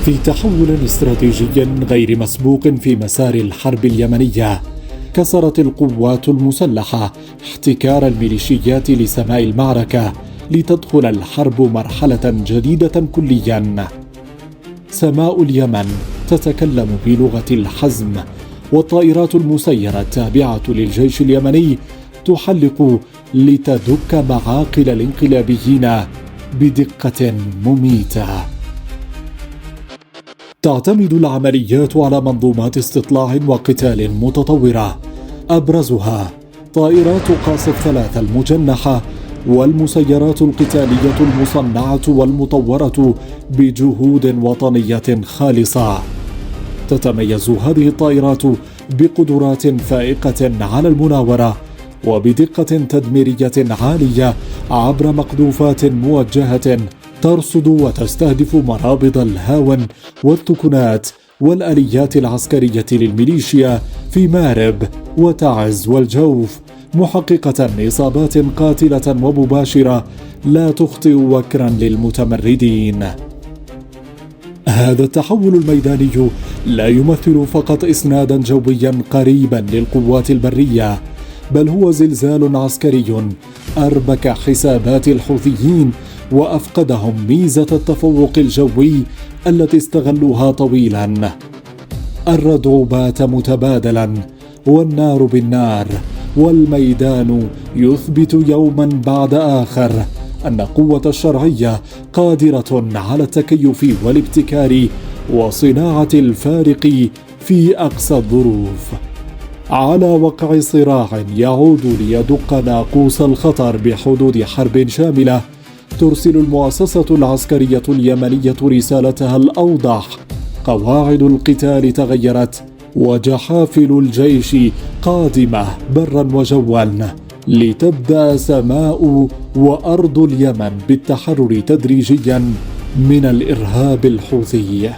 في تحول استراتيجي غير مسبوق في مسار الحرب اليمنية، كسرت القوات المسلحة احتكار الميليشيات لسماء المعركة لتدخل الحرب مرحلة جديدة كليا. سماء اليمن تتكلم بلغة الحزم، والطائرات المسيرة التابعة للجيش اليمني تحلق لتدك معاقل الانقلابيين بدقة مميتة. تعتمد العمليات على منظومات استطلاع وقتال متطورة، أبرزها طائرات قاصف 3 المجنحة والمسيرات القتالية المصنعة والمطورة بجهود وطنية خالصة. تتميز هذه الطائرات بقدرات فائقة على المناورة وبدقة تدميرية عالية عبر مقذوفات موجهة ترصد وتستهدف مرابض الهاون والتكنات والآليات العسكرية للميليشيا في مارب وتعز والجوف، محققة إصابات قاتلة ومباشرة لا تخطئ وكرا للمتمردين. هذا التحول الميداني لا يمثل فقط إسنادا جويا قريبا للقوات البرية، بل هو زلزال عسكري أربك حسابات الحوثيين وأفقدهم ميزة التفوق الجوي التي استغلوها طويلا. الردع بات متبادلا والنار بالنار، والميدان يثبت يوما بعد آخر أن قوة الشرعية قادرة على التكيف والابتكار وصناعة الفارق في أقصى الظروف. على وقع صراع يعود ليدق ناقوس الخطر بحدود حرب شاملة، ترسل المؤسسة العسكرية اليمنية رسالتها الأوضح: قواعد القتال تغيرت، وجحافل الجيش قادمة برا وجوا، لتبدأ سماء وأرض اليمن بالتحرر تدريجيا من الإرهاب الحوثي.